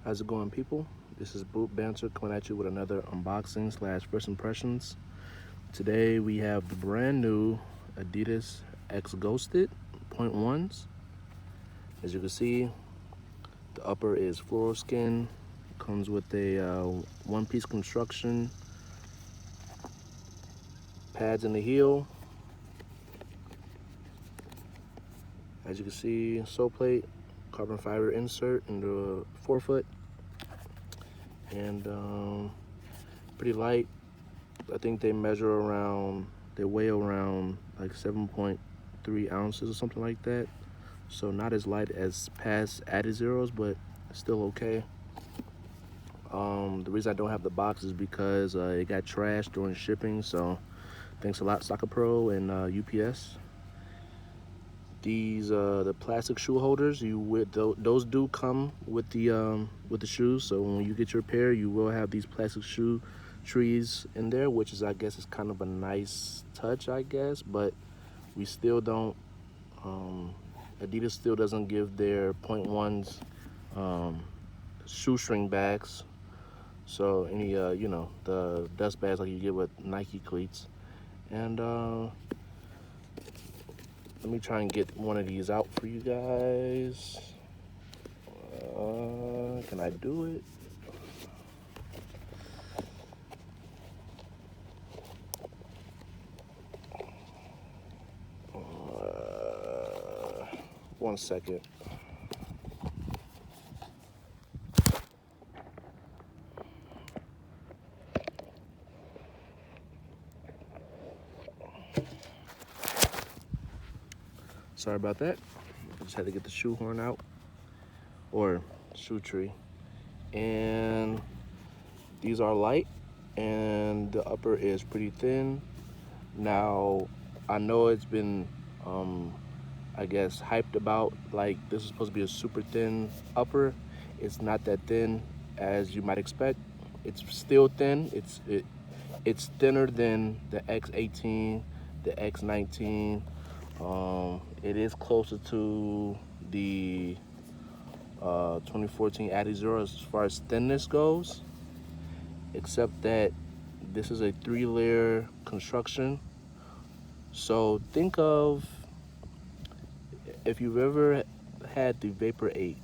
How's it going, people? This is Boot Banter coming at you with another unboxing slash first impressions. Today we have the brand new Adidas X Ghosted.1s. As you can see, the upper is floral skin, comes with a one-piece construction, pads in the heel. As you can see, sole plate, carbon fiber insert in the forefoot, and pretty light. I think they weigh around like 7.3 ounces or something like that. So not as light as past Adidas, but still okay. The reason I don't have the box is because it got trashed during shipping. So thanks a lot, Soccer Pro and UPS. These the plastic shoe holders, those do come with the shoes. So when you get your pair, you will have these plastic shoe trees in there, which is, I guess, is kind of a nice touch, I guess. But we still don't. Adidas still doesn't give their .1s shoestring bags. So any the dust bags like you get with Nike cleats. And let me try and get one of these out for you guys. Can I do it? One second. Sorry about that. I just had to get the shoe horn out, or shoe tree. And these are light, and the upper is pretty thin. Now, I know it's been, I guess, hyped about, like, this is supposed to be a super thin upper. It's not that thin as you might expect. It's still thin. It's thinner than the X18, the X19. It is closer to the 2014 Adidas as far as thinness goes, except that this is a 3-layer construction. So think of, if you've ever had the Vapor 8,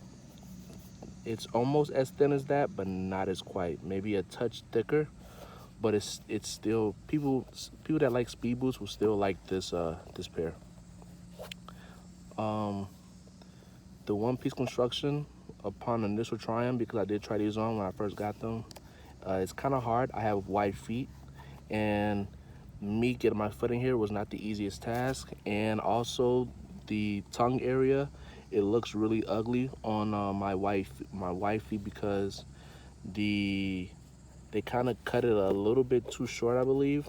it's almost as thin as that, but not as quite. Maybe a touch thicker, but it's still, people that like speed boots will still like this this pair. The one-piece construction, upon initial trying, because I did try these on when I first got them, it's kind of hard. I have wide feet, and me getting my foot in here was not the easiest task. And also the tongue area, it looks really ugly on my wide feet, because they kind of cut it a little bit too short, I believe,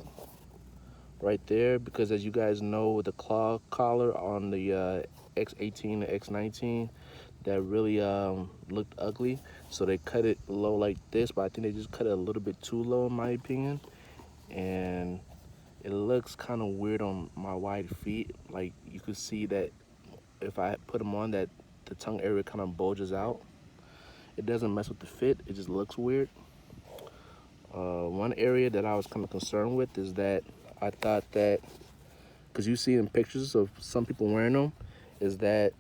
right there. Because as you guys know, the claw collar on the X18 and X19, that really looked ugly. So they cut it low like this, but I think they just cut it a little bit too low in my opinion. And it looks kind of weird on my wide feet. Like, you could see that if I put them on, that the tongue area kind of bulges out. It doesn't mess with the fit, it just looks weird. One area that I was kind of concerned with is that I thought that, because you see in pictures of some people wearing them, is that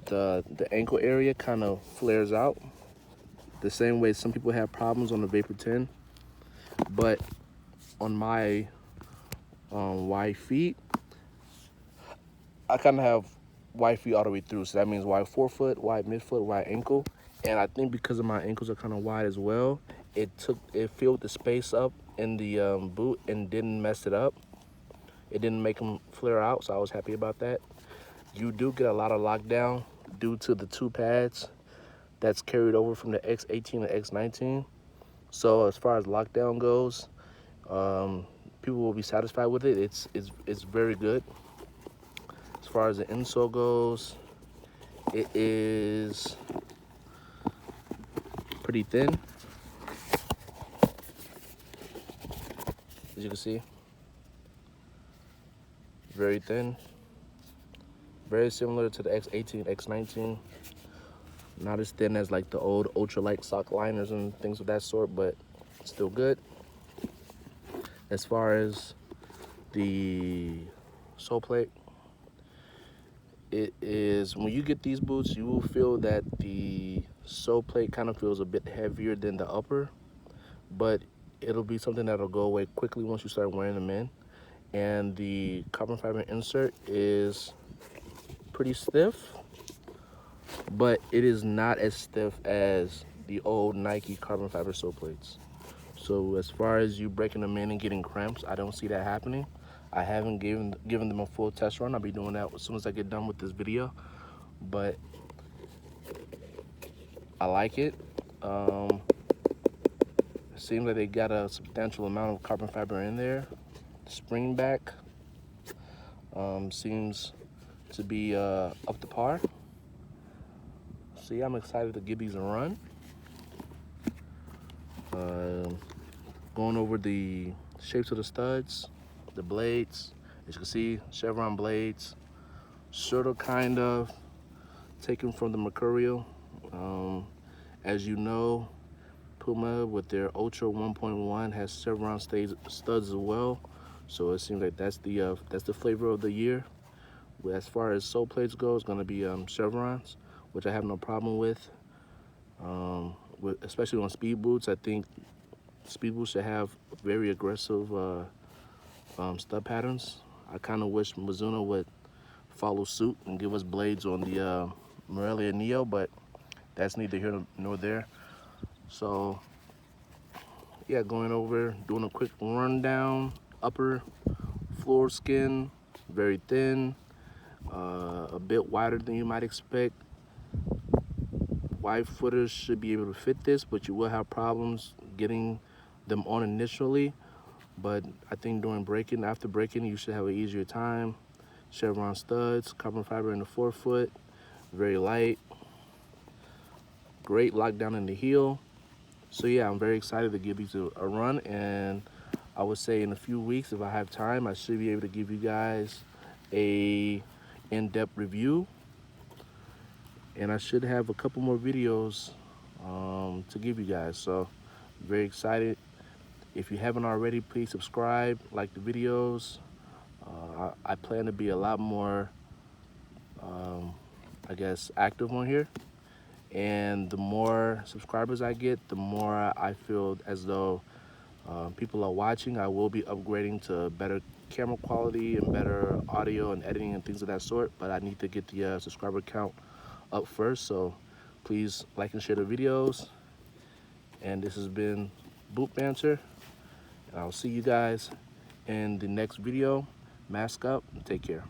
the ankle area kind of flares out the same way some people have problems on the Vapor 10. But on my wide feet, I kind of have wide feet all the way through. So that means wide forefoot, wide midfoot, wide ankle. And I think because of my ankles are kind of wide as well, it filled the space up in the boot and didn't mess it up. It didn't make them flare out, so I was happy about that. You do get a lot of lockdown due to the two pads that's carried over from the X18 and X19. So as far as lockdown goes, people will be satisfied with it. It's very good. As far as the insole goes, it is pretty thin, as you can see. Very thin. Very similar to the X18, X19. Not as thin as like the old ultralight sock liners and things of that sort, but still good. As far as the sole plate, it is, when you get these boots, you will feel that the sole plate kind of feels a bit heavier than the upper, but it'll be something that'll go away quickly once you start wearing them in. And the carbon fiber insert is pretty stiff, but it is not as stiff as the old Nike carbon fiber sole plates. So as far as you breaking them in and getting cramps, I don't see that happening. I haven't given them a full test run. I'll be doing that as soon as I get done with this video, but I like it. It seems like they got a substantial amount of carbon fiber in there. Spring back seems to be up to par. So yeah, I'm excited to give these a run. Going over the shapes of the studs, the blades. As you can see, chevron blades, sort of kind of taken from the Mercurial. As you know, Puma with their Ultra 1.1 has chevron studs as well. So it seems like that's the flavor of the year. As far as sole plates go, it's going to be chevrons, which I have no problem with. Especially on speed boots, I think speed boots should have very aggressive stud patterns. I kind of wish Mizuno would follow suit and give us blades on the Morelia Neo, but that's neither here nor there. So yeah, going over, doing a quick rundown. Upper floor skin, very thin, a bit wider than you might expect. Wide footers should be able to fit this, but you will have problems getting them on initially. But I think after breaking, you should have an easier time. Chevron studs, carbon fiber in the forefoot, very light. Great lockdown in the heel. So yeah, I'm very excited to give these a run, and I would say in a few weeks, if I have time, I should be able to give you guys a in-depth review. And I should have a couple more videos to give you guys. So very excited. If you haven't already, please subscribe, like the videos. I plan to be a lot more, I guess, active on here. And the more subscribers I get, the more I feel as though people are watching. I will be upgrading to better camera quality and better audio and editing and things of that sort. But I need to get the subscriber count up first. So please like and share the videos. And this has been Boot Banter. And I'll see you guys in the next video. Mask up and take care.